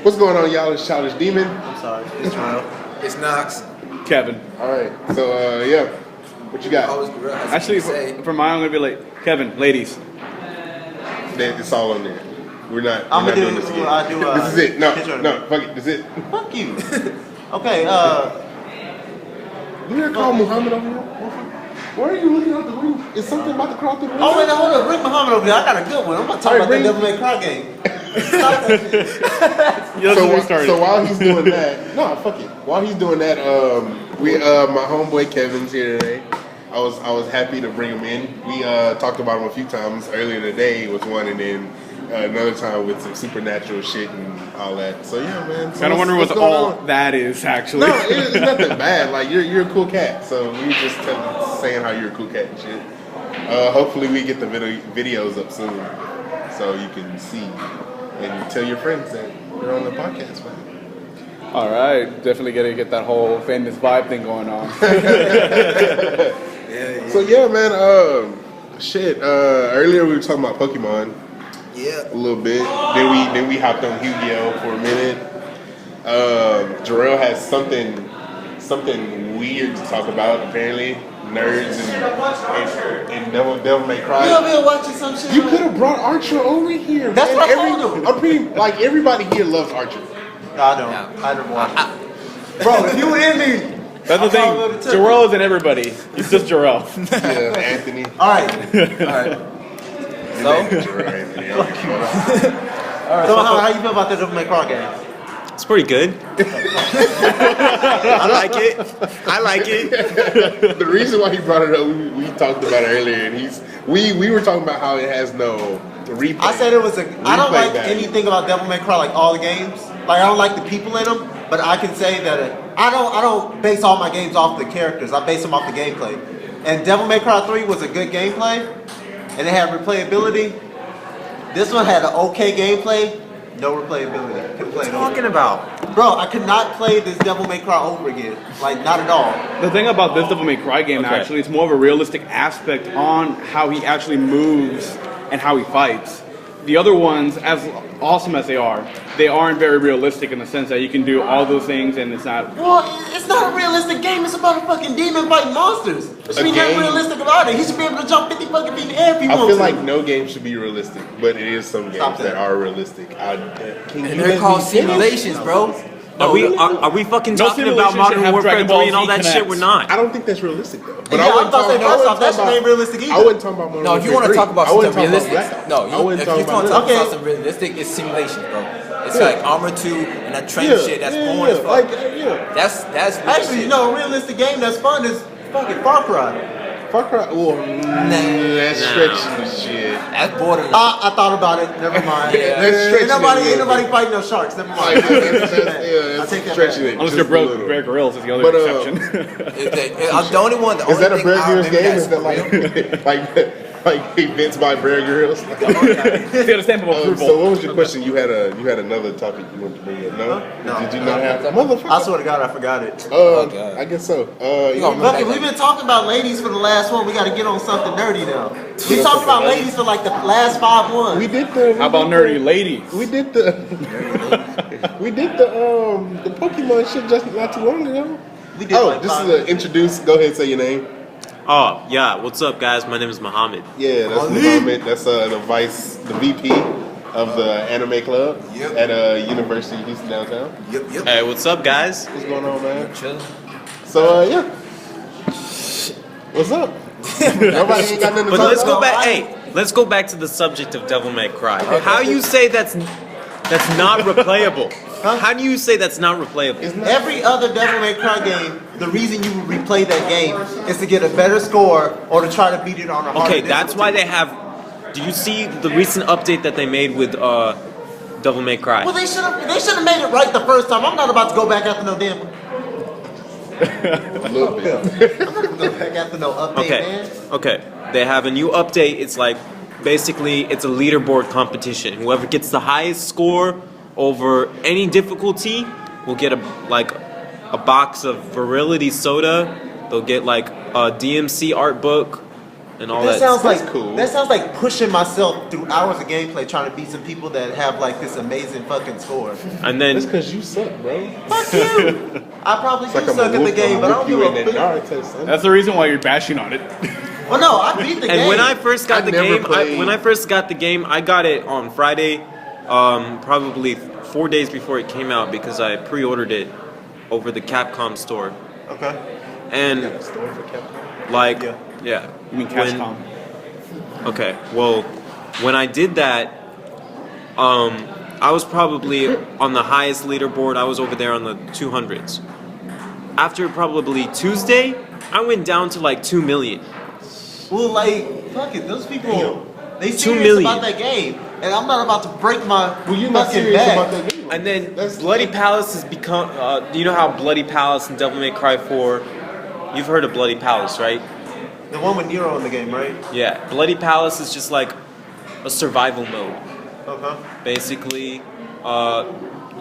What's going on, y'all? It's Childish Demon. I'm sorry. It's Trial. It's Knox. Kevin. All right. So, yeah. What you got? Actually, for mine, I'm going to be like, Kevin, ladies. It's all on there. We're not doing this again. This is it. No, fuck it. This is it. Fuck you. Okay, You hear call Muhammad over here? Why are you looking out the window? Is something about to crawl through the window? Oh, wait, hold on. Bring Muhammad over there. I got a good one. I'm going to talk about that Devil May Cry game. Stop that shit. So while he's doing that, no, fuck it. While he's doing that, my homeboy Kevin's here today. I was happy to bring him in. We talked about him a few times earlier today with one, and then another time with some supernatural shit and all that. So yeah, man. So I don't wonder what all that is actually. No, it's nothing bad. Like you're a cool cat. So we were just saying how you're a cool cat and shit. Hopefully we get the videos up soon, so you can see and tell your friends that you're on the podcast, man. All right, definitely gotta get that whole famous vibe thing going on. Yeah. So yeah, man. Earlier we were talking about Pokemon. Yeah. A little bit. Then we hopped on Yu-Gi-Oh for a minute. Jarrell has something weird to talk about. Apparently, nerds and Devil May Cry. You over here watching some shit? You could have brought Archer over here. That's man. what I told him. I'm pretty like everybody here loves Archer. No, I don't. I don't watch it. Bro, if you in me. That's the thing. Jarrell isn't everybody. He's just Jarrell. Yeah, Anthony. All right. So, Jarrell Anthony. so how you feel about the Devil May Cry game? It's pretty good. I like it. The reason why he brought it up, we talked about it earlier, and we were talking about how it has no replay. I said it was I don't like value. anything about Devil May Cry, like all the games. Like I don't like the people in them, but I can say that I don't base all my games off the characters. I base them off the gameplay. And Devil May Cry 3 was a good gameplay, and it had replayability. This one had an okay gameplay, no replayability. What are you talking about? Bro, I could not play this Devil May Cry over again. Like, not at all. The thing about this Devil May Cry game, actually, it's more of a realistic aspect on how he actually moves and how he fights. The other ones, as awesome as they aren't very realistic in the sense that you can do all those things and it's not... Well, it's not a realistic game. It's about a fucking demon fighting monsters. There should be nothing realistic about it. He should be able to jump 50 fucking feet in the air if he wants to. I feel like no game should be realistic, but it is some games that are realistic. And they're called simulations, bro. Are we fucking talking about Modern Warfare 3 and all that shit? We're not. I don't think that's realistic though. But I wasn't talking about that shit ain't realistic either. I wasn't talking about Modern Warfare 3. No, if you want to talk about something realistic, if you want to talk about something realistic, it's simulations, bro. It's like Armor 2 and that train shit. That's boring as fuck. That's actually, you know, a realistic game that's fun is fucking Far Cry. Far Cry, that's stretching shit. That's borderline. I thought about it. Never mind. That's stretching. Ain't nobody fighting no sharks. Never mind. I take that back. Unless you're Bear Grylls is the other exception. I'm the only one. Is that a Bear Grylls game? Is that like events by Bear Grylls? It's got a stamp of approval. So what was your question? You had another topic you wanted to bring up. No? Did you not have? Motherfucker. I swear to God, I forgot it. I guess so. We've been talking about ladies for the last one. We got to get on something nerdy now. We talked about ladies for like the last 5 ones. We did the. How about nerdy ladies? We did the. We did the Pokemon shit just not too long ago. We did this is an introduce. Go ahead, say your name. Oh, yeah. What's up, guys? My name is Muhammad. Yeah, that's Muhammad. That's the VP of the anime club at University of Houston downtown. Yep. Hey, what's up, guys? What's going on, man? Chilling. So, what's up? Nobody ain't got nothing to But talk let's about. go back. Hey, let's go back to the subject of Devil May Cry. How you say that's not replayable? How do you say that's not replayable? Every other Devil May Cry game, the reason you would replay that game is to get a better score or to try to beat it on a harder Okay, that's why they have... Do you see the recent update that they made with Devil May Cry? Well, they should have made it right the first time. I'm not about to go back after no damn... A little bit. I'm not going to go back after no update, man. Okay. They have a new update. It's like... Basically, it's a leaderboard competition. Whoever gets the highest score over any difficulty will get a box of Virility soda. They'll get like a DMC art book, and all That that. sounds like cool. That sounds like pushing myself through hours of gameplay trying to beat some people that have like this amazing fucking score. And then That's because you suck, bro. Fuck you! I probably do It's like suck at the game, but I don't give a fuck. Naruto, son. That's the reason why you're bashing on it. Well, no, I beat the game. and when I first got I the never game, played- when I first got the game, I got it on Friday, probably 4 days before it came out because I pre-ordered it over the Capcom store. Okay. And Store for Capcom? like, Yeah. yeah. I mean, When- Capcom. Okay, well, when I did that, I was probably on the highest leaderboard. I was over there on the 200s. After probably Tuesday, I went down to like 2 million. Well, like, fuck it, those people, they 2 serious million. about that game, and I'm not about to break my Well, you're not fucking serious back. about that game. And then That's- Bloody Palace has become. Do you know how Bloody Palace and Devil May Cry 4? You've heard of Bloody Palace, right? The one with Nero in the game, right? Yeah. Bloody Palace is just like a survival mode. Okay. Basically,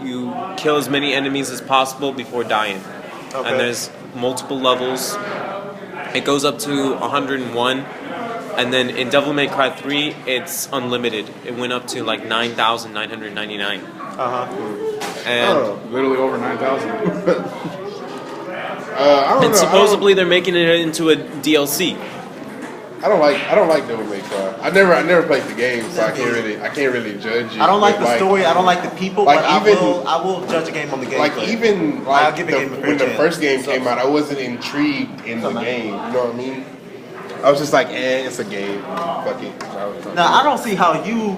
you kill as many enemies as possible before dying. Okay. And there's multiple levels. It goes up to 101. And then in Devil May Cry 3, it's unlimited. It went up to like 9,999. Uh-huh. And, Oh. Literally over 9,000. I don't and know. supposedly they're making it into a DLC. I don't like Devil May Cry. I never played the game, so I can't really judge it. I don't like But, the story, I don't like the people, like, but even- I will judge a game on the game. Like even like I'll give a game a fair when the chance. first game came out, I wasn't intrigued in the Something. game. You know what I mean? I was just like, it's a game. Fuck it. Now, I don't see how you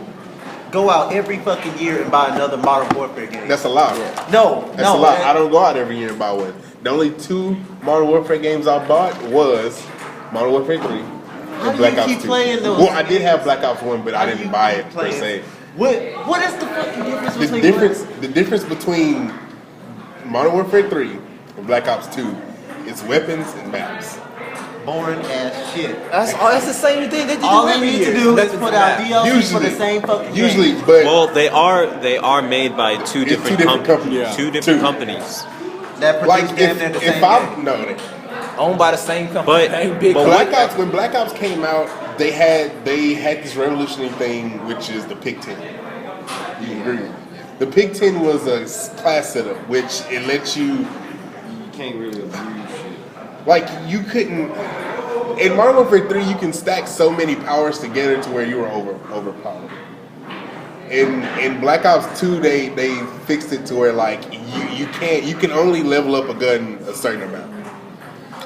go out every fucking year and buy another Modern Warfare game. That's a lot. No, That's a lot. man. I don't go out every year and buy one. The only 2 Modern Warfare games I bought was Modern Warfare 3 How and do Black you Ops keep 2. playing those Well, I did games? have Black Ops 1, but How I do didn't you buy keep it per playing? se. What is the fucking difference The between difference between Modern Warfare 3 and Black Ops 2 is weapons and maps. boring ass shit? That's the same thing that they All do they every need year. to do is Nothing put to out that. DLC for the same fucking Usually, game. but Well, they are made by two It's different, two different companies. Yeah. Two different Two. companies. That like produce damn near the same if I game. no, they, Owned by the same company. But- Same big but company. Black Ops, when Black Ops came out, they had this revolutionary thing, which is the Pick 10. You agree? The Pick 10 was a class setup, which it lets you. You can't really abuse shit. Like, you couldn't. In Modern Warfare 3, you can stack so many powers together to where you were overpowered. In Black Ops 2, they fixed it to where, like, you can only level up a gun a certain amount.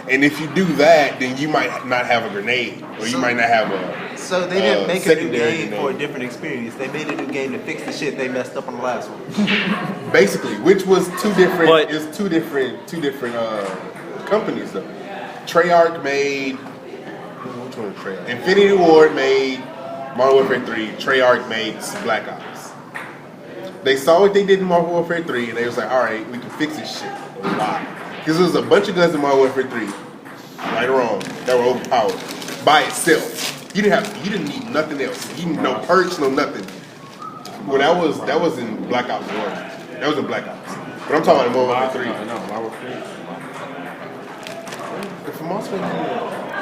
And if you do that, then you might not have a grenade, or you might not have a. So they didn't make a new secondary game grenade. for a different experience. They made a new game to fix the shit they messed up on the last one. Basically, which was two different. But- It's two different companies though. Treyarch made. Which one was Treyarch? Infinity Ward made Modern Warfare 3. Treyarch made Black Ops. They saw what they did in Modern Warfare 3, and they was like, all right, we can fix this shit a lot. Because there was a bunch of guns in Modern Warfare 3, right or wrong, that were overpowered by itself. You didn't need nothing else. You didn't no perks, no nothing. Well, that was in Black Ops 1. That was in Black Ops. But I'm talking about Modern Warfare 3. No, Modern Warfare. If I'm also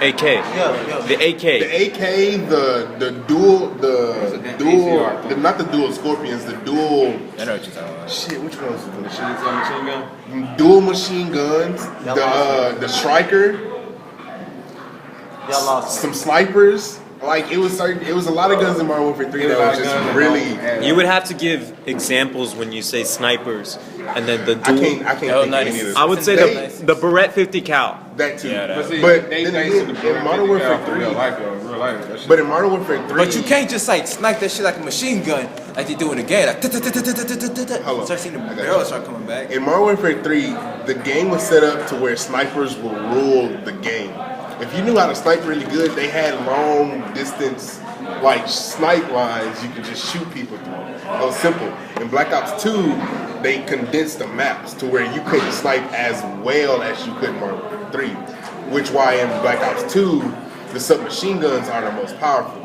AK. Yeah. The AK. the AK, the dual, ACR thing. not the dual Scorpions, the dual. I know what you're talking about. Shit, which one was it? Machine gun. Dual machine guns, the striker, Y'all lost. some snipers. Like it was a lot of guns in Modern Warfare 3 that was just really. You would have to give examples when you say snipers, and then the I dual. can't think of any of this. I would say They- the Barrett 50 cal. that too. Yeah, that- But see, But they then base again, the in Modern Warfare 3, real life though. Real life. That shit. but in Modern Warfare 3, But you can't just like snipe that shit like a machine gun like they do in the game. Like Hold on. start seeing the I got barrels you. start coming back. In Modern Warfare 3, the game was set up to where snipers will rule the game. If you knew how to snipe really good, they had long distance, like snipe lines you could just shoot people through. It was simple. In Black Ops 2, they condensed the maps to where you couldn't snipe as well as you could in Modern Warfare 3. Which why in Black Ops 2, the submachine guns are the most powerful.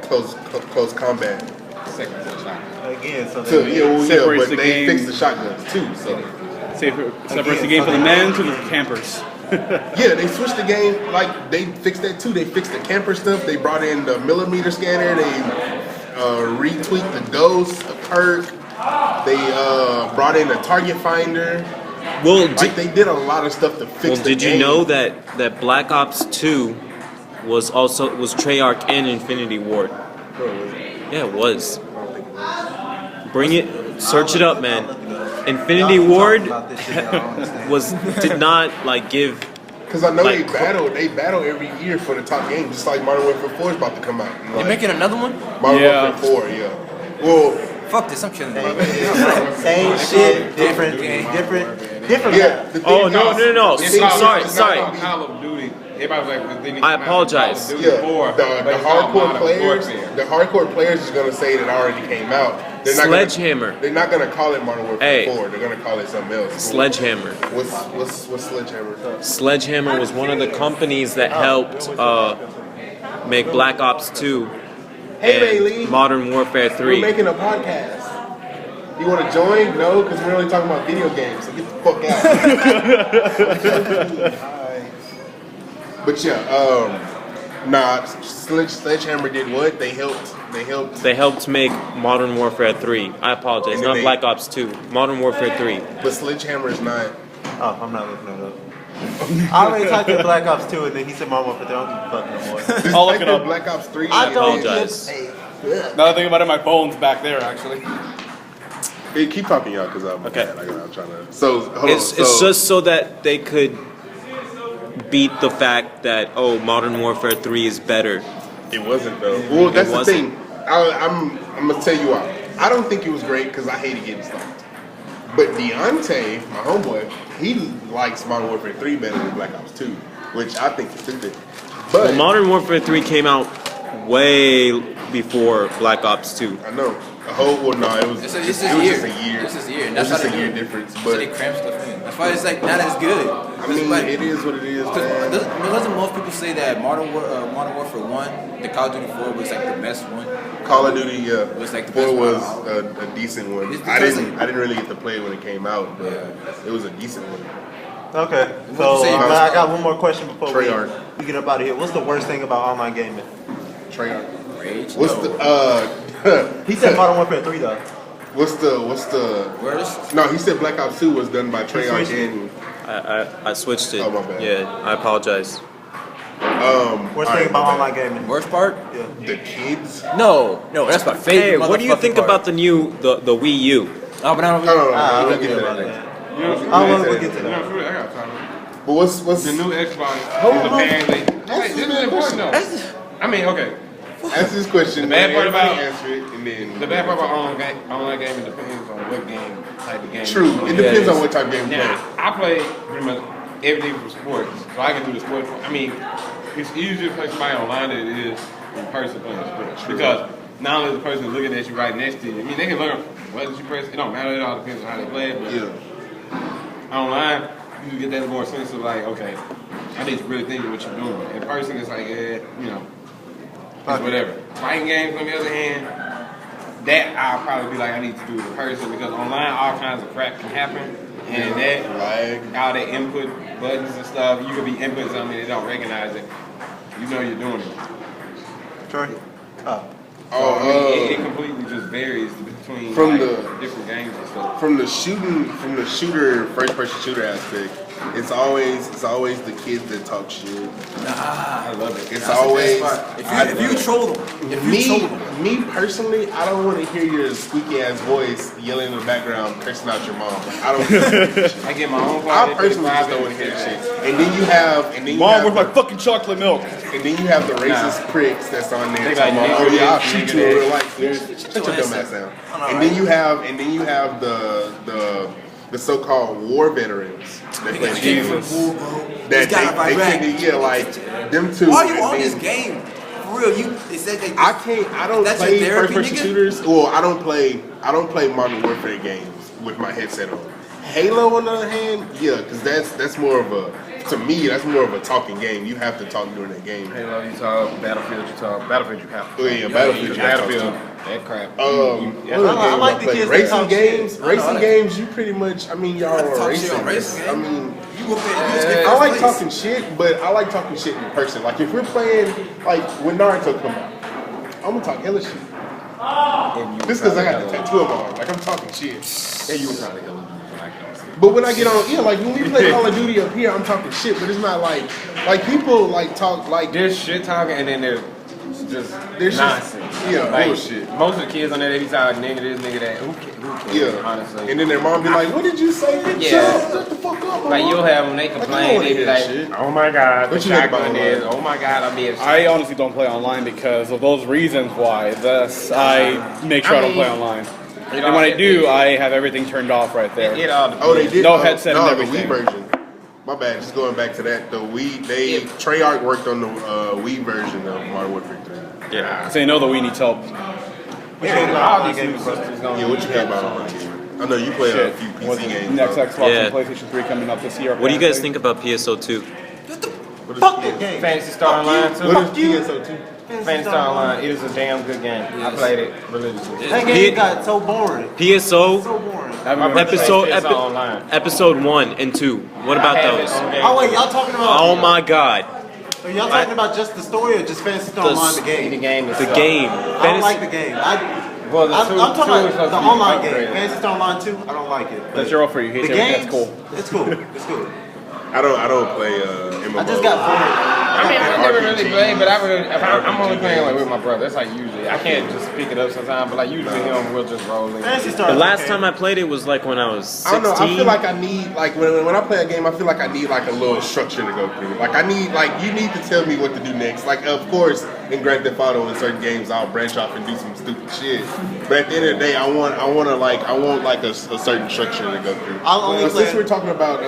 Close combat. second to the shot. Again, so So, they Separates but the they game. fixed the shotguns too. So Separates the game for the men to the campers. Yeah, they switched the game. Like they fixed that too. They fixed the camper stuff. They brought in the millimeter scanner. They retweaked the ghost, the perk. They brought in a target finder. Well, Like they did a lot of stuff to fix the did game. you know that Black Ops 2 was Treyarch and Infinity Ward? Yeah, it was. Bring it, search it up, man. Infinity Ward did not like give. Because I know like, they battle every year for the top game, just like Modern Warfare 4 is about to come out. They're Like, making another one? Modern Yeah. Warfare 4, yeah. Well, Fuck this, I'm killing it. Same shit, different. yeah. The thing Oh is- no. It's called- Sorry. it's not called Call of Duty. Everybody's like, they need to I come out with apologize. Call of Duty Yeah, 4, the but it's called hardcore Modern players, Warfare. the hardcore players is gonna say that it already came out. They're not Sledgehammer. They're not gonna call it Modern Warfare Hey. 4. They're gonna call it something else. Sledgehammer. What's Sledgehammer? Sledgehammer was one of the companies that helped make Black Ops 2 Hey, and Bailey. Modern Warfare We're 3. making a podcast. You want to join? No, because we're only talking about video games. So get the fuck out. But yeah, Sledgehammer did what? They helped. They helped make Modern Warfare 3. I apologize, And then not they- Black Ops 2. Modern Warfare 3. But Sledgehammer is not. Oh, I'm not looking it up. I already typed in Black Ops 2 and then he said Modern Warfare 3. I don't give a fuck no more. Just I'll look type it in up. Black Ops 3. I and don't then- apologize. Now that I think about it, my phone's back there actually. Hey, keep talking, y'all, because I'm Okay. bad. I'm trying to. So hold It's on. So, just so that they could beat the fact that Modern Warfare 3 is better. it wasn't though. Well, that's the wasn't. thing. I'm gonna tell you why. I don't think it was great because I hated getting stopped. But Deontay, my homeboy, he likes Modern Warfare 3 better than Black Ops 2, which I think is stupid. But Well, Modern Warfare 3 came out way before Black Ops 2. I know. No, it was It's just just a a year. year. It's just a year. It was That's just how a they year do it. difference. So But they cramp stuff in. That's why it's like not as good. I mean, it is what it is, man. Doesn't most people say that Modern Warfare 1, the Call of Duty 4 was like the best one? Call of Duty, yeah. Was like the 4 best was one. a decent one. It's I because didn't really get to play it when it came out, but it was a decent one. Okay, you so say about I got one more question before Treyarch. we get up out of here. What's the worst thing about online gaming? Treyarch. Rage. What's He said Modern Warfare 3 though. what's the Worst? No, he said Black Ops 2 was done by Treyarch switched and I switched it. Oh, my bad. Yeah, I apologize. Worst all thing right, about my online gaming? Worst part? the kids. No, that's my favorite. Hey, what do you think about the Wii U? Oh, but I don't. No, I we'll don't get care to about that. that. You know, We'll get to you know, that. for real, I got time. But what's The new Xbox Hold is on. apparently. Hey, this is important though. I mean, okay. answer this question? The bad part everybody about- answer it, and then The bad part about online gaming depends on what game type of game. True. It depends on what type of game you play. Now, I play pretty much everything from sports, so I can do the sports. I mean, it's easier to play somebody online than it is in person playing sports. Because not only is the person looking at you right next to you, I mean, they can learn what did you press. It don't matter. It all depends on how they play it. But Yeah. online, you get that more sense of like, okay, I need to really think of what you're doing. In person, it's like, you know, it's whatever. Fighting games, on the other hand, that I'll probably be like, I need to do it in person because online, all kinds of crap can happen. And that, Lag. all the input buttons and stuff, you could be inputting something and they don't recognize it. You know you're doing it. Troy? Oh. So, I mean, it completely just varies between From like, the- different games and stuff. From the shooter, first person shooter aspect, it's always the kids that talk shit. I love it. It's always If you troll them, me personally, I don't want to hear your squeaky ass voice yelling in the background, cursing out your mom. I don't. I get my own I quality. personally just don't want to hear that shit. And then you have, Mom, where's my fucking chocolate milk? and then you have the racist pricks that's on there They talking like, about, nigga oh yeah, I'll this, shoot nigga you in that. real life. Shut your dumb ass down. And then you have the so-called war veterans that play the game. That they like them two. why are you and on then- this game? For real, they said they. I don't That's play your therapy, first-person nigga? shooters. Well, I don't play Modern Warfare games with my headset on. Halo, on the other hand, yeah, because that's more of to me, that's more of a talking game. You have to talk during that game. Halo, you talk. Battlefield, you talk. Battlefield, you have to. Oh yeah, Battlefield. Battlefield, that crap. I like the kids that racing talk games. shit. Racing games, you pretty much. I mean, y'all Talk are shit racing. on racing I mean, You I like talking shit, but I like talking shit in person. Like if we're playing, like when Naruto come out, I'm gonna talk hella shit. Just because I got the tattoo of my arm, like I'm talking shit. And you were probably hella dude. But when I get on, yeah, like when we play Call of Duty up here, I'm talking shit. But it's not like people like talk like There's shit talking, and then there's just There's just- nonsense. yeah, like, bullshit. Most of the kids on there, they be talking nigga this, nigga that. Who cares? yeah. Honestly. And then their mom be like, "What did you say? Bitch? Yeah. Shut the fuck up." Like you'll have them, they complain, they be like, shit. "Oh my god, the What you think about shotgun is. online? Oh my god, I'm being." I honestly don't play online because of those reasons why. Thus, I make sure I don't play online. And when I do, I have everything turned off right there. It all Oh, they did. No headset and The everything. Wii version. My bad. Just going back to that. The Wii. Treyarch worked on the Wii version of Modern Warfare 3. Yeah. So you know the Wii needs help. all these new systems going. Yeah, what you think about online gaming? I know you play a few What's PC it, games. next though. Xbox Yeah. and PlayStation 3 coming up this year. What do you guys apparently. think about PSO2? Fuck that game. Fantasy Star Online too. What is PSO2? Fantasy Star Online. It is a damn good game. I played it religiously. That game got so boring. PSO So boring. episode 1 and 2. What about those? Oh wait, y'all talking about? Oh my god. Are y'all talking about just the story or just Fantasy Star Online, the game? The game is The game. I don't like the game. Well, the I'm two, talking two about is supposed the to be online game. upgraded. Fantasy Star Online 2, I don't like it. That's your offer. You hate The it. game, That's cool. It's cool. It's cool. I don't play MMO. I just got bored. I mean, I never really RPG. played, but I'm only playing like with my brother. That's like usually. I can't just pick it up sometimes, but like usually him, we'll just roll in. Fantasy Star. The last time I played it was like when I was 16. I don't know. I feel like I need like when I play a game, I feel like I need like a little structure to go through. Like I need you need to tell me what to do next. Like of course in Grand Theft Auto in certain games I'll branch off and do some stupid shit. But at the end of the day, I want a certain structure to go through. I'll only play. Since we're talking about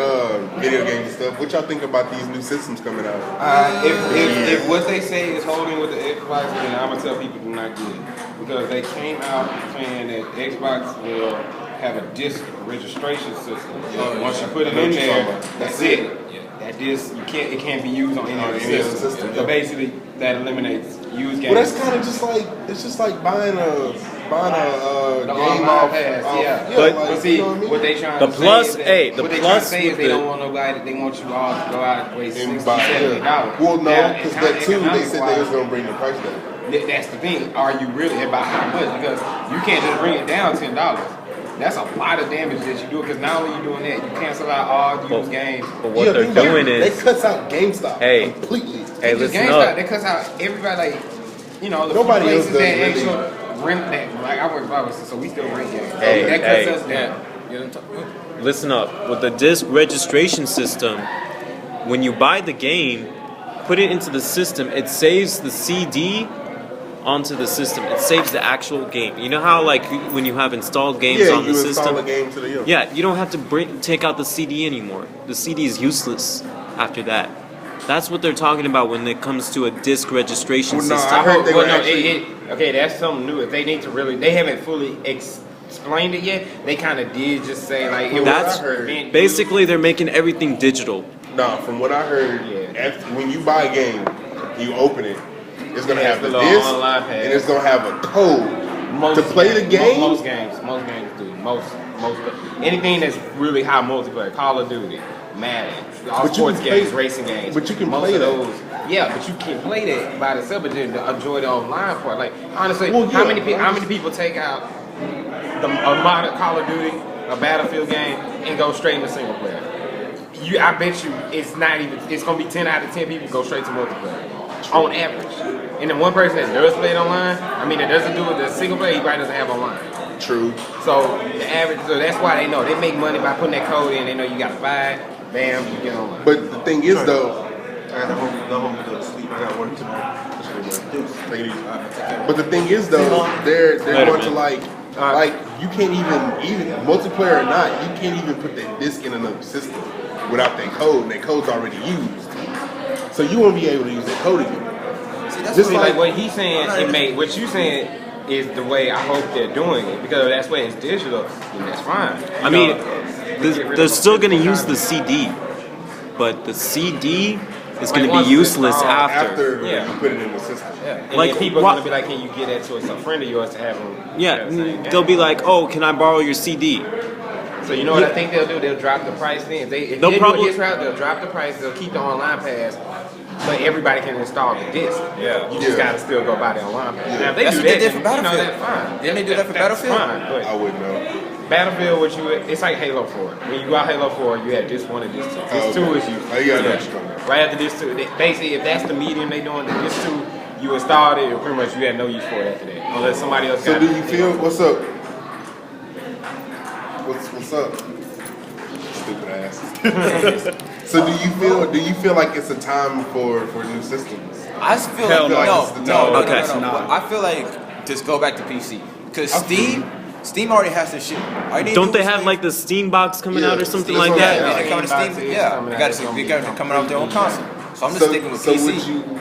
video games and stuff, what y'all think about these new systems coming out? If what they say is holding with the Xbox, then I'm gonna tell people do not get it because they came out saying that Xbox will have a disc registration system. Once you put it in there, that's it. That disc it can't be used on any other system. So basically, that eliminates used games. Well, that's kind of just like buying a the game online off. pass, yeah. But see, you know what I mean? what they trying The to plus- say is hey, that, the what they plus trying to say is with they the- don't want nobody. They want you all to go out and waste And $60, buy, $70. Well, no, Now, because kinda that too, they said they was economic-wise, gonna bring the price down. That's the thing. Are you really about how much? Because you can't just bring it down $10. That's a lot of damage that you do. Because not only you doing that, you cancel out all used games. But what they're doing they is, cuts out GameStop Hey. completely. hey, Just listen GameStop, up. that cuts out everybody. Like, you know, the Nobody few else places does that really. actually rent that. Like I work for Boston, so we still rent games. So Hey, that hey. cuts us down. You know, Listen up. With the disc registration system, when you buy the game, put it into the system, it saves the CD onto the system. It saves the actual game. You know how like when you have installed games Yeah, on the you install system? a game to the Yeah, you don't have to take out the CD anymore. The CD is useless after that. That's what they're talking about when it comes to a disc registration Well, no, system. I heard they were no, actually. okay, that's something new. If they need to really, they haven't fully explained it yet. They kind of did just say like it That's was prevent basically they're making everything digital. Nah, from what I heard, when you buy a game, you open it. It's gonna It has have the the little disc, online pad. and it's gonna have a code to play the game. Most games do. Most anything that's really high multiplayer, Call of Duty, Madden, all But you sports can play- games, racing games. but you can most play of that. those. Yeah, but you can play that by itself, but then enjoy the online part. Like honestly, Well, how yeah, many people take out a modern Call of Duty, a Battlefield game, and go straight into single player? I bet you it's not even. It's gonna be 10 out of 10 people go straight to multiplayer on average. And the one person that does play it online, that doesn't do it the single player, he probably doesn't have online. True. So the average, so that's why they know they make money by putting that code in. They know you gotta buy it, bam, you get online. But the thing is, though, I got the home to go to sleep. I got work tomorrow. take it easy. But the thing is, though, they're going to like you can't even multiplayer or not, you can't even put that disc in another system without that code, and that code's already used. So you won't be able to use that code again. Just like what he's saying, what you saying is the way I hope they're doing it because that's why it's digital, and that's fine. I mean, they're still going to use the CD, but the CD is going to be useless after. You put it in the system. And Like, then people are what- gonna be like, "Can you get that to a friend of yours to have them?" Yeah, they'll be like, "Oh, can I borrow your CD?" So you know what I think they'll do? They'll drop the price then. If they do this route, they'll drop the price. They'll keep the online pass, but everybody can install the disc. Yeah. You just gotta still go buy the online pass. Yeah. Now, if they That's do what they that, did for then, Battlefield. that's fine. Didn't they do that for Battlefield? Fine, but I wouldn't know. Battlefield, it's like Halo 4. When you got Halo 4, you had disc 1 and disc 2. Disc 2 is you. Oh, you got extra. Right after disc 2, basically, if that's the medium they doing, the disc 2, you installed it, and pretty much you had no use for it after that, unless somebody else. So got do it. you feel? What's up? What's up? Stupid ass. So do you feel like it's a time for new systems? I just feel Hell like no. no. Okay. It's not. I feel like just go back to PC because Steam already has this shit. All you need to Don't do they is have make- like the Steam box coming Yeah, out or something Steam like box, that? Yeah, they're coming to Steam Steam. box Yeah, coming they out. got It's gonna be coming out with their own console. So I'm just sticking with so PC. would you?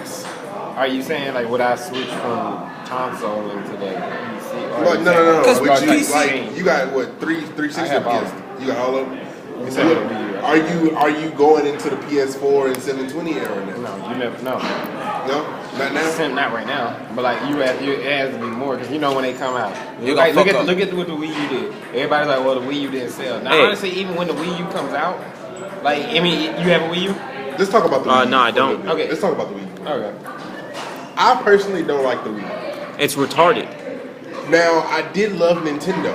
Are you saying like would I switch from console into the PC? Or Like, no. Because Would you PC like? You got what 360 I have all PS? of them. You got all of them. You said the Wii U. Are you going into the PS4 and 720 era now? No, you never know. No, not now. Not right now, but like it has to be more because you know when they come out. You Like, gonna look fuck at up. what the Wii U did. Everybody's like, well, the Wii U didn't sell. Now, Hey. honestly, even when the Wii U comes out, like I mean, you have a Wii U? Let's talk about the Wii U. No, I for a little don't. bit. Okay. Let's talk about the Wii U. Okay. I personally don't like the Wii U. It's retarded. Now, I did love Nintendo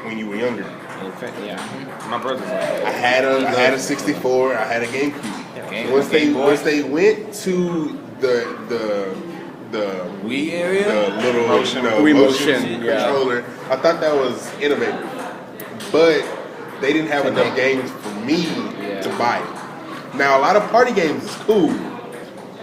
when you were younger. In fact, yeah. My brother's like, I had a 64. I had a GameCube. Game- Once Game Boy. they went to the Wii area. the little Wii motion Motion, yeah. controller, I thought that was innovative, but they didn't have enough games for me to buy it. Now, a lot of party games is cool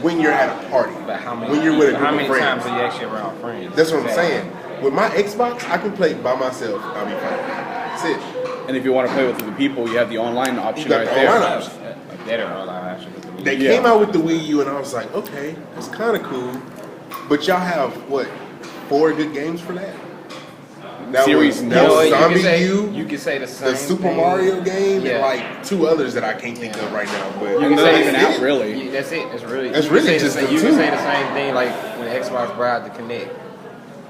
when you're at a party, but how many? when you're with a how group many of friends. times are you actually around friends? That's what I'm saying. With my Xbox, I can play by myself. I'll be fine. That's it. And if you want to play with other people, you have the online option You got right the there. online option. Like that or all I actually. They Yeah. came out with the Wii U, and I was like, okay, it's kind of cool. But y'all have what 4 good games for that? That Series was, no. that was You Zombie could say, U, you could say the same the Super thing. Mario game, and Yeah. like 2 others that I can't think of right now. But And they're not even that's out it. really. Yeah, that's it. It's really. That's you can really say just the, the you two. can say the same thing like when Xbox brought out the Kinect.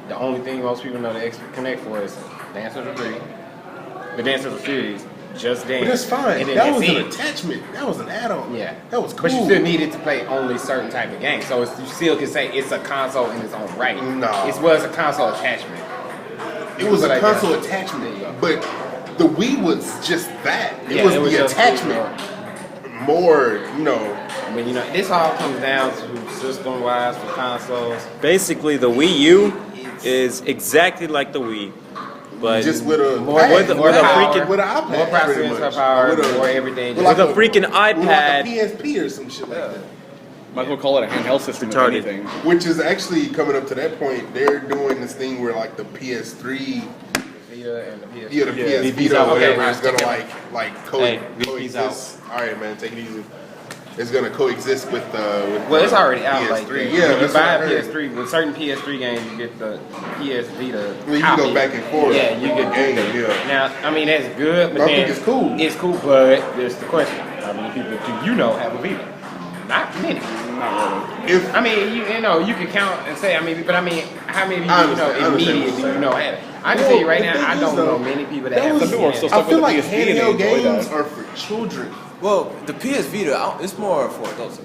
The only thing most people know the Kinect for is Dance Central 3, the Dance Central series, Just Dance. But that's fine. And then That that's was an it. attachment. That was an add-on. Yeah, that was cool. But you still needed to play only certain type of games, so you still can say it's a console in its own right. No. It was a console attachment. It was a Like console that. attachment, There you go. but the Wii was just that. It Yeah, was it was the just- attachment. More, But this all comes down to system-wise for consoles. Basically, the Wii U is exactly like the Wii, but just with a More- pad, with more a power, freaking- with an iPad, more pretty processor much. power, With a- more everything. with with a freaking with like iPad. a PSP or some shit like that. Might as well call it a handheld system if Retarded. anything. Which is actually coming up to that point. They're doing this thing where like the PS3, Vita and the PS. the PS VP's Vita out. or whatever Okay, is gonna alright, Hey, VP's coexist. All right, man, take it easy. It's gonna coexist with Well, it's already out. Like PS3. that. Yeah, When you that's what buy I a heard. PS3 with certain PS3 games, you get the PS Vita. Well, you copy. can go back and forth. Yeah, you get Game, that. yeah. Now, I mean that's good, but I then think it's cool. It's cool, but there's the question: how many people do you know have a Vita? Not many. If I mean, you can count and say, but how many people I do you know understand what immediate you're do you saying. know have it? I can tell you right the now, thing I is, don't though, know many people that that have was- Some people are it. still I stuck feel with the like PSP and they handheld enjoy games that. are for children. Well, the PS Vita, it's more for adults.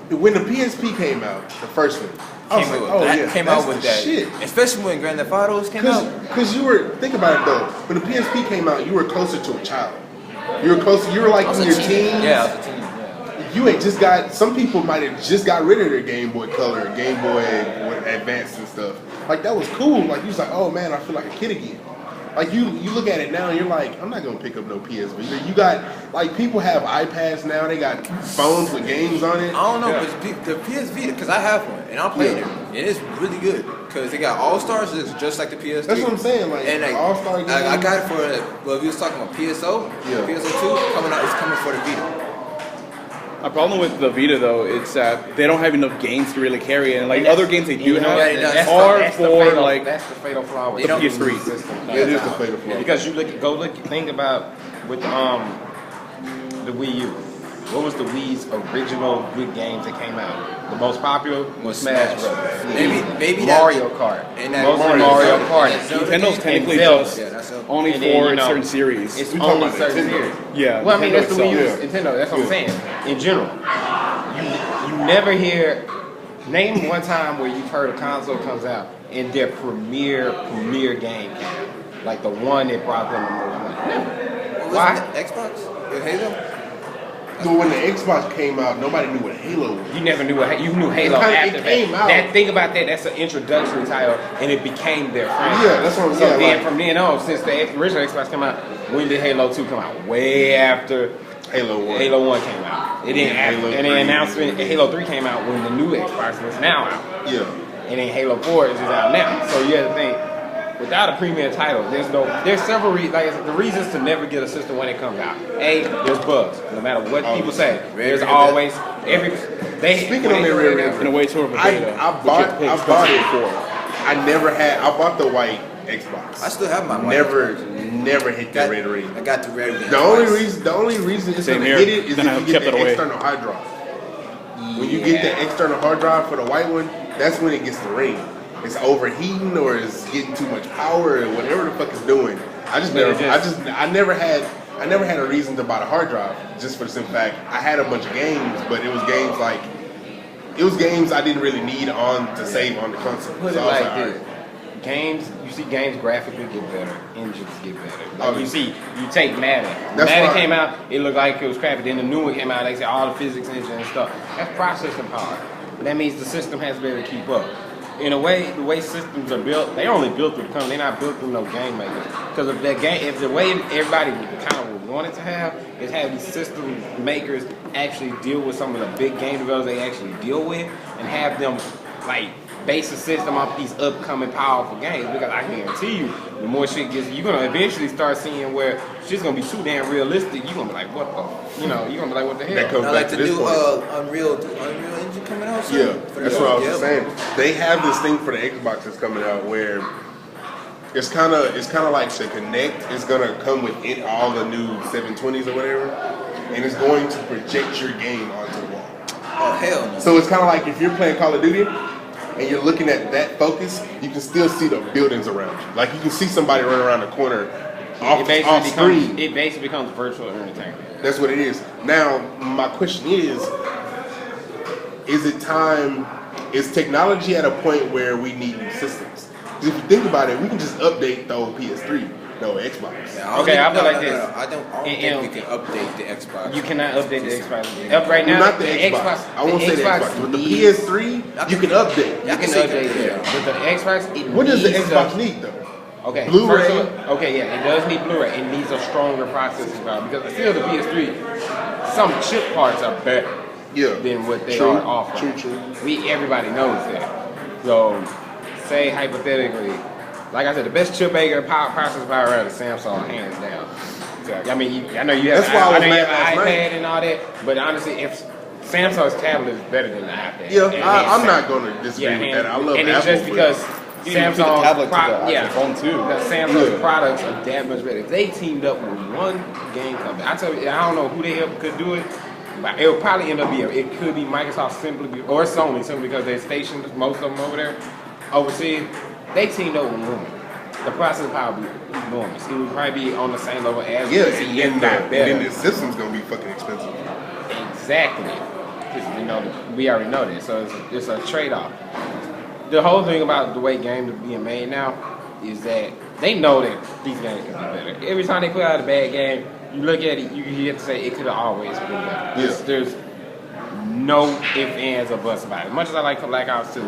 When the PSP came out, the first one, I was Came like, out oh with that. yeah, Came that's out with the that. shit. Especially when Grand Theft Autos came out. Because you were, think about it though, when the PSP came out, you were closer to a child. You were closer, you were like I was in a your teen. teens. Yeah, I was a teen. Yeah. You had just got, some people might have just got rid of their Game Boy Color, Game Boy Advance and stuff. Like that was cool. Like you was like, oh man, I feel like a kid again. Like you look at it now and you're like, I'm not gonna pick up no PS Vita. You got, like people have iPads now, they got phones with games on it. I don't know, but the PS Vita, because I have one, and I'm playing it. It is really good, because they got All-Stars, it's just like the PS3. That's what I'm saying, like, and All-Star games. I got it for, well, we was talking about PSO, Yeah. PSO2, coming out, it's coming for the Vita. A problem with the Vita though, it's that they don't have enough games to really carry it, and like other games they do You know have what? That's are the for fatal- like that's the fatal flaw with the the PS3 system. It is the fatal flaw. Because you think about with the Wii U. What was the Wii's original good games that came out? The most popular was Smash Brothers. Maybe Mario Kart. And Mostly Mario Kart. Nintendo's technically Zelda. just that's Zelda. only And for then, you know, certain series. It's We talking only about certain Nintendo. series. Yeah, Well, I mean, that's the Nintendo Wii U. itself. Nintendo. That's what I'm saying. In general, you never hear. Name one time where you've heard a console comes out and their premier game came out. Like the one that brought them the most money. Never. Why? Xbox? With Halo? So when the Xbox came out, nobody knew what Halo was. You never knew what you knew Halo after It came that. out. That think about that. That's an introductory title, and it became their franchise. Yeah, that's what I'm So saying. then Like, from then on, since the original Xbox came out, when did Halo 2 come out? Way after Halo 1. Halo 1 came out. It didn't Halo and 3. the announcement Halo 3 came out when the new Xbox was now out. Yeah. And then Halo 4 is just out now. So you have to think, without a premier title, there's several reasons. Like the reasons to never get a system when it comes out. A, there's bugs. No matter what people say, there's always Speaking on the rear In a way, sort of a beta. I bought it. I bought the white Xbox. I still have my white Never hit that red ring. I got the red ring. The only reason it's Same gonna here. hit it is Then I if you get kept the it away. external hard drive. When you get the external hard drive for the white one, that's when it gets the ring. It's overheating or it's getting too much power or whatever the fuck it's doing. I never had a reason to buy the hard drive just for the simple fact I had a bunch of games, but it was games I didn't really need to save on the console. Put So it I was like like, this. alright. You see games graphically get better, engines get better. Like Oh, you take Madden. That's Madden why- came out, it looked like it was crappy. Then the new one came out, they said all the physics engine and stuff. That's processing power. That means the system has to be able to keep up. In a way, the way systems are built, they only built through the company. They're not built through no game makers. Because if the way everybody kind of would want it to have is have these system makers actually deal with some of the big game developers they actually deal with, and have them like base the system off these upcoming powerful games. Because I guarantee you, the more shit gets, you're gonna eventually start seeing where shit's gonna be too damn realistic. You're gonna be like, what the, you're gonna be like, what the hell? That comes I back like to the this new point. Unreal Engine coming out soon. Yeah, For that's the- what I was yeah. just saying. They have this thing for the Xbox that's coming out where it's kind of like the Kinect is gonna come with all the new 720s or whatever, and it's going to project your game onto the wall. Oh hell no. So it's kind of like if you're playing Call of Duty and you're looking at that focus, you can still see the buildings around you. Like you can see somebody run around the corner off screen. It basically becomes virtual entertainment. That's what it is. Now, my question is it time, is technology at a point where we need new systems? Because if you think about it, we can just update the old PS3, the old Xbox. Yeah, Okay, I feel like this. I don't think we can update the Xbox. You cannot update the Xbox. Up right now, Not the Xbox. I won't say the Xbox, but the PS3, you can update. You can update it. But the Xbox, What does the needs Xbox a- need though? Okay, Blu-ray? first of all- okay, yeah, it does need Blu-ray. It needs a stronger processing power because still the PS3, some chip parts are better than what they are offering. True. Everybody knows that. So, say hypothetically, like I said, the best chip maker processing power out of Samsung, hands down. I mean, I know you have, That's why I was know you mad have last an night. iPad and all that, but honestly, if Samsung's tablet is better than the iPad. Yeah, And I'm Samsung- not going to disagree with that. I love and Apple. it's just for because it. You can put the tablet to the yeah, phone, too. The Samsung products are that much better. If they teamed up with one game company, I tell you, I don't know who the hell could do it, but it would probably end up being, it could be Microsoft or Sony simply because they're stationed, most of them over there, overseas. They teamed up with one. The processing power would be enormous. It would probably be on the same level as Yeah, PC, if and not then better. the system's going to be fucking expensive. Exactly. 'Cause, you know, we already know that, so it's a trade-off. The whole thing about the way games are being made now is that they know that these games can be better. Every time they put out a bad game, you look at it, you have to say it could have always been better. Yeah. There's no ifs, ands, or buts about it. As much as I like Black Ops 2,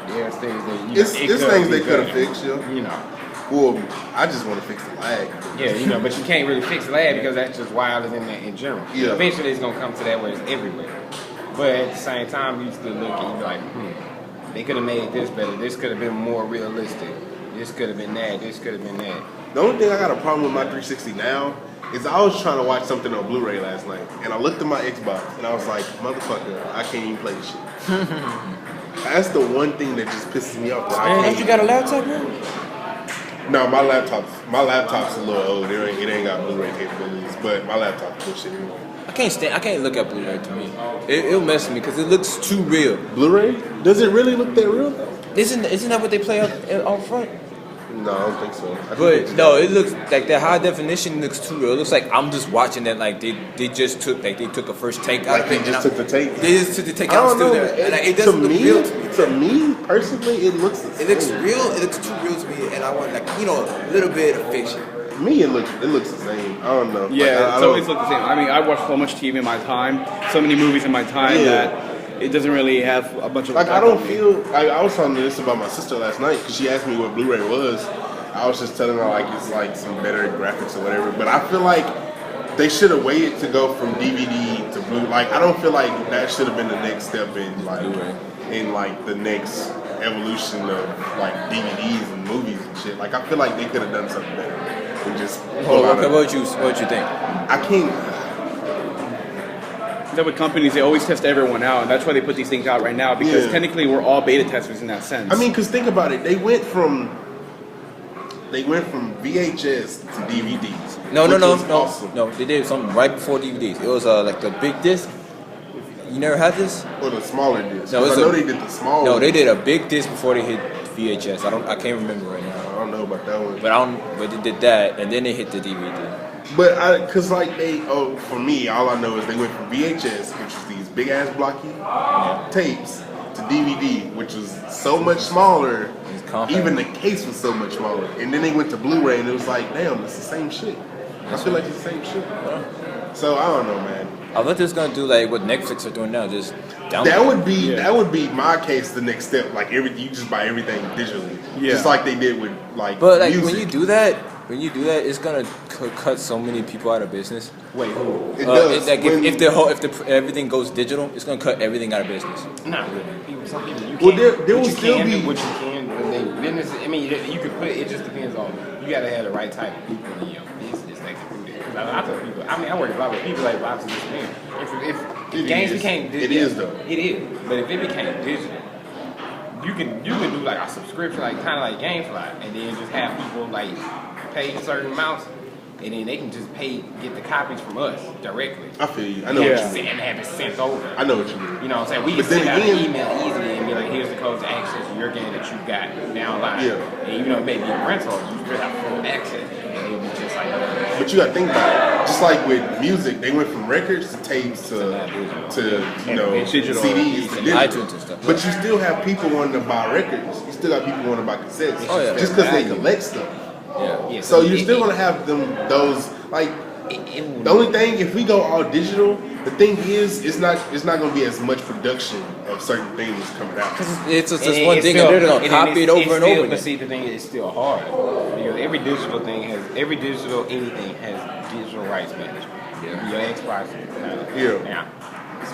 there's things that It's things they could have fixed, You yeah. know. Well, I just want to fix the lag. Yeah, you know, but you can't really fix lag because that's just wireless in general. Yeah. Eventually it's gonna come to that where it's everywhere. But at the same time, you still look and you be like, they could have made this better. This could have been more realistic. This could have been that. This could have been that. The only thing I got a problem with my 360 now is I was trying to watch something on Blu-ray last night, and I looked at my Xbox, and I was like, motherfucker, I can't even play this shit. That's the one thing that just pisses me off. That I Man, can't don't you got a laptop now? No, my laptop's a little old. It ain't got Blu-ray capabilities, but my laptop's good shit anyway. I can't look at Blu-ray to me. It'll mess with me because it looks too real. Blu-ray? Does it really look that real though? Isn't that what they play out front? No, I don't think so. But no, it looks like that high definition looks too real. It looks like I'm just watching that like they just took a first take out of it. They just took the take. They just took the take out and still there. And it doesn't look real to me. To me personally, it looks the same. It looks real. It looks too real to me, and I want a little bit of fiction. Me, it looks the same. I don't know. Yeah, it's always look the same. I mean, I watch so much TV in my time, so many movies in my time that it doesn't really have a bunch of. Like I don't feel. I was telling this about my sister last night because she asked me what Blu-ray was. I was just telling her like it's like some better graphics or whatever. But I feel like they should have waited to go from DVD to Blu. Like I don't feel like that should have been the next step in like the next evolution of like DVDs and movies and shit. Like I feel like they could have done something better and just. What you think? I can't. That with companies, they always test everyone out, and that's why they put these things out right now. Because technically, we're all beta testers in that sense. I mean, because think about it, they went from VHS to DVDs. No. Awesome. No, they did something right before DVDs. It was like the big disc. You never had this? Or the smaller disc. No, I know they did the small. No, they did a big disc before they hit VHS. I can't remember right now. I don't know about that one. But they did that, and then they hit the DVD. But cause like for me, all I know is they went from VHS, which was these big ass blocky tapes, to DVD, which was so much smaller. Even the case was so much smaller. And then they went to Blu-ray, and it was like, damn, it's the same shit. I feel like it's the same shit. So I don't know, man. I thought they was gonna do like what Netflix are doing now, just download. That would be my case. The next step, like you just buy everything digitally, just like they did with like. But like music. when you do that, it's gonna cut so many people out of business. Wait, who? It does. Like if everything goes digital, it's gonna cut everything out of business. Not really. Some people you Well, can. there will still be what you can. But they business. I mean, you could put it. It just depends on. You gotta have the right type of people in your business that can do that. I tell people. I mean, I work a lot with people like Bob's and this man. If games became digital, it is though. It is. But if it became digital, you can do like a subscription, like kind of like GameFly, and then just have people like pay certain amounts, and then they can just get the copies from us directly. I feel you. I know what you mean. And have it sent over. I know what you mean. You know what I'm saying? We can send out an email easily and be like, here's the code to access your game that you got now live. Yeah. And even though it may be a rental, you still have full access. And it'll be just like that. But you gotta think about it. Just like with music, they went from records to tapes to digital, CDs to digital. iTunes and stuff. But you still have people wanting to buy records. You still got people wanting to buy cassettes. Oh, yeah. Just because they collect stuff. Yeah. So you're still gonna have those like. The only thing, if we go all digital, the thing is, it's not gonna be as much production of certain things coming out. It's just one thing, and they're gonna copy it over and over again. But see, the thing is, it's still hard because every digital anything has digital rights management. Yeah. Your Xbox. Now,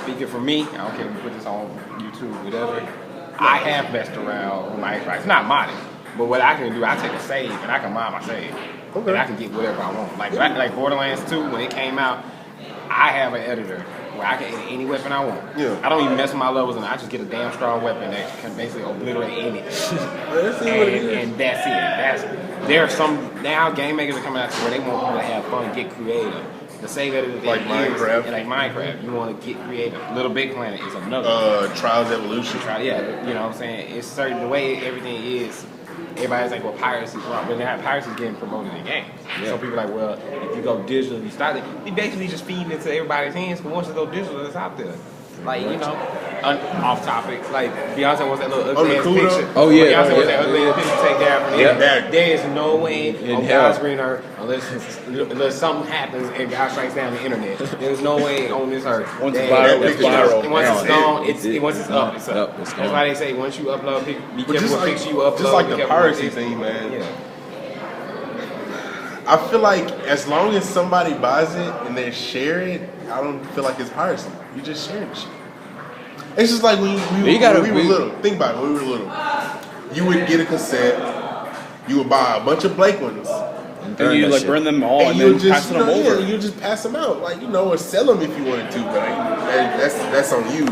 speaking for me, I don't care if we put this on YouTube, whatever. I have messed around with my Xbox. It's not modding, but what I can do, I take a save and I can mod my save. Okay. And I can get whatever I want. Like Borderlands 2, when it came out, I have an editor where I can edit any weapon I want. Yeah. I don't even mess with my levels, and I just get a damn strong weapon that can basically obliterate anything. and that's it. There are some now game makers are coming out to where they want people to have fun, get creative. The save editor thing like Minecraft. Like Minecraft, you want to get creative. Little Big Planet is another. Trials Evolution. Yeah, you know what I'm saying. It's certain the way everything is. Everybody's like, well, piracy's wrong. But now piracy's getting promoted in games. Yeah. So people are like, well, if you go digital, you start it. You basically just feeding it to everybody's hands. But once you go digital, it's out there. Like, you know, off topic. Like, Beyonce wants that little ugly ass picture. Oh, yeah. Beyonce wants that ugly ass picture take down from there. There is no way on God's green earth, unless something happens and God strikes down the internet. There's no way on this earth. Once it's viral, once it's gone, once it's up, it's up. That's why they say once you upload, be careful what picture you upload. Just like the piracy thing, man. Yeah. I feel like as long as somebody buys it and they share it, I don't feel like it's piracy. You just sharing the shit. It's just like when we were little. Think about it. When we were little, you would get a cassette. You would buy a bunch of Blake ones. And you like burn them all and then pass them over. Yeah, you just pass them out, like or sell them if you wanted to. But that's on you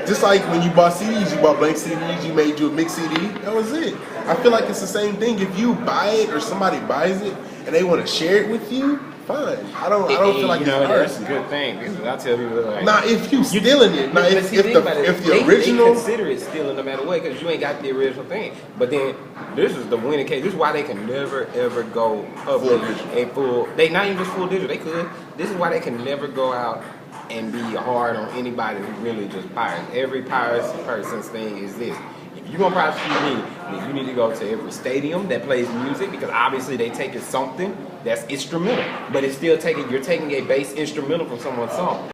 Just like when you bought CDs, you bought blank CDs, you made you a mix CD. That was it. I feel like it's the same thing. If you buy it or somebody buys it and they want to share it with you, fine. I don't feel like it's that's hard. a good thing. Because I tell people like, Now, if you stealing it, now But if see, the think about it. if the original, they consider it stealing no matter what because you ain't got the original thing. But then this is the winning case. This is why they can never ever go public and full. They not even just full digital. They could. This is why they can never go out and be hard on anybody who really just pirates. Every piracy person's thing is this. If you're gonna prosecute me, then you need to go to every stadium that plays music because obviously they taking something that's instrumental, but it's still you're taking a bass instrumental from someone's song.